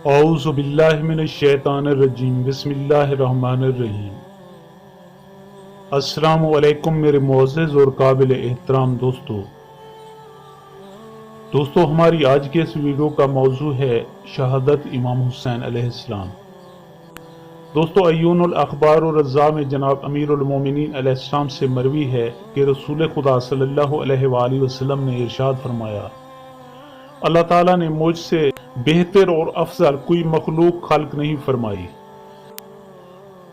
اعوذ باللہ من الشیطان الرجیم، بسم اللہ الرحمن الرحیم۔ السلام علیکم میرے معزز اور قابل احترام دوستو، ہماری آج کے اس ویڈیو کا موضوع ہے شہادت امام حسین علیہ السلام۔ دوستو، عیون الاخبار و رضا میں جناب امیر المومنین علیہ السلام سے مروی ہے کہ رسول خدا صلی اللہ علیہ وآلہ وسلم نے ارشاد فرمایا، اللہ تعالیٰ نے مجھ سے بہتر اور افضل کوئی مخلوق خلق نہیں فرمائی۔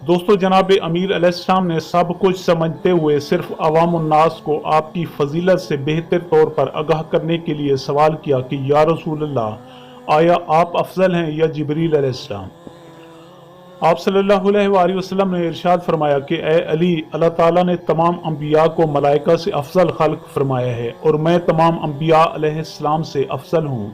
دوستو، جناب امیر علیہ السلام نے سب کچھ سمجھتے ہوئے صرف عوام الناس کو آپ کی فضیلت سے بہتر طور پر آگاہ کرنے کے لیے سوال کیا کہ یا رسول اللہ، آیا آپ افضل ہیں یا جبریل علیہ السلام؟ آپ صلی اللہ علیہ وآلہ وسلم نے ارشاد فرمایا کہ اے علی، اللہ تعالیٰ نے تمام انبیاء کو ملائکہ سے افضل خلق فرمایا ہے اور میں تمام انبیاء علیہ السلام سے افضل ہوں،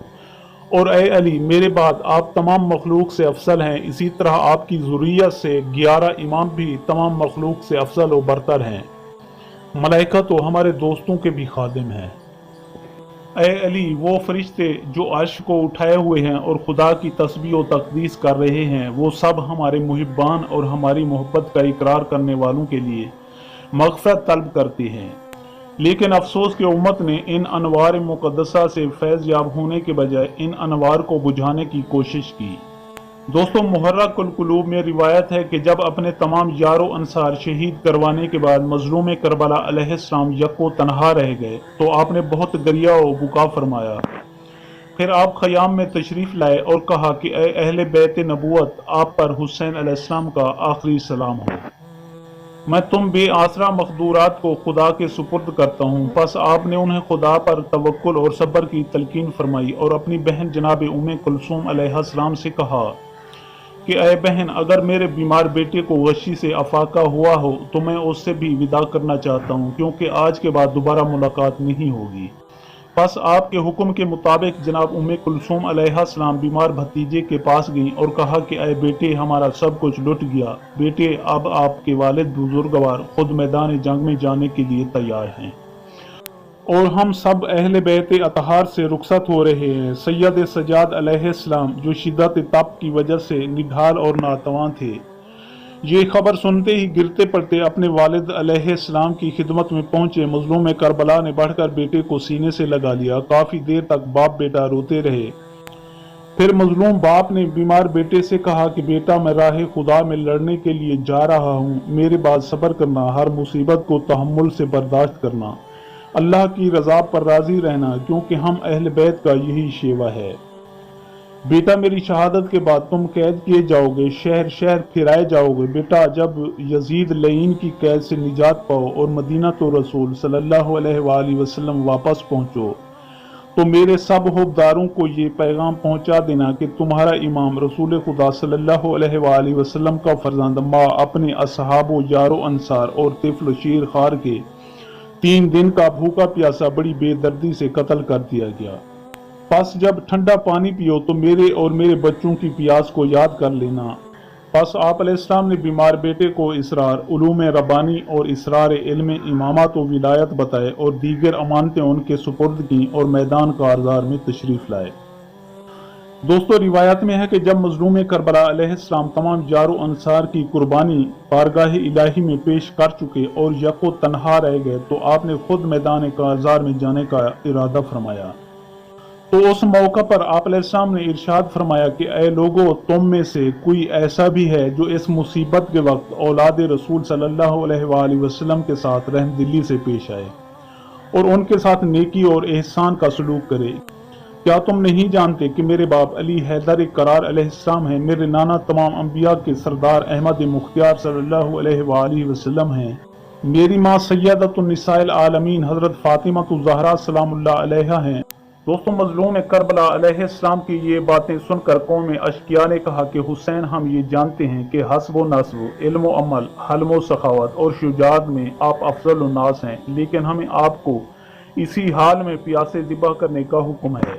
اور اے علی، میرے بعد آپ تمام مخلوق سے افضل ہیں۔ اسی طرح آپ کی ذریت سے 11 امام بھی تمام مخلوق سے افضل و برتر ہیں۔ ملائکہ تو ہمارے دوستوں کے بھی خادم ہیں۔ اے علی، وہ فرشتے جو عرش کو اٹھائے ہوئے ہیں اور خدا کی تسبیح و تقدیس کر رہے ہیں، وہ سب ہمارے محبان اور ہماری محبت کا اقرار کرنے والوں کے لیے مغفرت طلب کرتے ہیں۔ لیکن افسوس کہ امت نے ان انوار مقدسہ سے فیض یاب ہونے کے بجائے ان انوار کو بجھانے کی کوشش کی۔ دوستو، محرک القلوب میں روایت ہے کہ جب اپنے تمام یار و انصار شہید کروانے کے بعد مظلوم کربلا علیہ السلام یکو تنہا رہ گئے تو آپ نے بہت گریہ و بکا فرمایا۔ پھر آپ خیام میں تشریف لائے اور کہا کہ اے اہل بیت نبوت، آپ پر حسین علیہ السلام کا آخری سلام ہو۔ میں تم بے آسرا مخدورات کو خدا کے سپرد کرتا ہوں۔ پس آپ نے انہیں خدا پر توکل اور صبر کی تلقین فرمائی اور اپنی بہن جناب ام کلثوم علیہ السلام سے کہا کہ اے بہن، اگر میرے بیمار بیٹے کو غشی سے افاقہ ہوا ہو تو میں اس سے بھی وداع کرنا چاہتا ہوں، کیونکہ آج کے بعد دوبارہ ملاقات نہیں ہوگی۔ پس آپ کے حکم کے مطابق جناب ام کلثوم علیہ السلام بیمار بھتیجے کے پاس گئیں اور کہا کہ اے بیٹے، ہمارا سب کچھ لٹ گیا۔ بیٹے، اب آپ کے والد بزرگوار خود میدان جنگ میں جانے کے لیے تیار ہیں اور ہم سب اہل بیت اطہار سے رخصت ہو رہے ہیں۔ سید سجاد علیہ السلام، جو شدت تپ کی وجہ سے نڈھال اور ناتواں تھے، یہ خبر سنتے ہی گرتے پڑتے اپنے والد علیہ السلام کی خدمت میں پہنچے۔ مظلوم کربلا نے بڑھ کر بیٹے کو سینے سے لگا لیا۔ کافی دیر تک باپ بیٹا روتے رہے۔ پھر مظلوم باپ نے بیمار بیٹے سے کہا کہ بیٹا، میں راہ خدا میں لڑنے کے لیے جا رہا ہوں، میرے بعد صبر کرنا، ہر مصیبت کو تحمل سے برداشت کرنا، اللہ کی رضا پر راضی رہنا، کیونکہ ہم اہل بیت کا یہی شیوہ ہے۔ بیٹا، میری شہادت کے بعد تم قید کیے جاؤ گے، شہر شہر پھرائے جاؤ گے۔ بیٹا، جب یزید لعین کی قید سے نجات پاؤ اور مدینہ تو رسول صلی اللہ علیہ وآلہ وسلم واپس پہنچو تو میرے سب حبداروں کو یہ پیغام پہنچا دینا کہ تمہارا امام رسول خدا صلی اللہ علیہ وآلہ وسلم کا فرزند ماں اپنے اصحاب و یار و انصار اور طفل شیر خوار کے 3 دن کا بھوکا پیاسا بڑی بے دردی سے قتل کر دیا گیا۔ پس جب ٹھنڈا پانی پیو تو میرے اور میرے بچوں کی پیاس کو یاد کر لینا۔ پس آپ علیہ السلام نے بیمار بیٹے کو اسرار علوم ربانی اور اسرار علم امامت و ولایت بتائے اور دیگر امانتیں ان کے سپرد کیں اور میدان کارزار میں تشریف لائے۔ دوستو، روایت میں ہے کہ جب مظلوم کربلا علیہ السلام تمام یار و انصار کی قربانی بارگاہ الہی میں پیش کر چکے اور یکو تنہا رہ گئے تو آپ نے خود میدان کارزار میں جانے کا ارادہ فرمایا۔ تو اس موقع پر آپ علیہ السلام نے ارشاد فرمایا کہ اے لوگو، تم میں سے کوئی ایسا بھی ہے جو اس مصیبت کے وقت اولاد رسول صلی اللہ علیہ وآلہ وسلم کے ساتھ رحم دلی سے پیش آئے اور ان کے ساتھ نیکی اور احسان کا سلوک کرے۔ کیا تم نہیں جانتے کہ میرے باپ علی حیدر کرار علیہ السلام ہیں، میرے نانا تمام انبیاء کے سردار احمد مختار صلی اللہ علیہ وآلہ وسلم ہیں، میری ماں سیدۃ النساء العالمین حضرت فاطمہ الزہرا سلام اللہ علیہا ہیں۔ دوستو، مظلوم کربلا علیہ السلام کی یہ باتیں سن کر قوم اشقیاء نے کہا کہ حسین، ہم یہ جانتے ہیں کہ حسب و نسب، علم و عمل، حلم و سخاوت اور شجاعت میں آپ افضل الناس ہیں، لیکن ہمیں آپ کو اسی حال میں پیاسے ذبح کرنے کا حکم ہے۔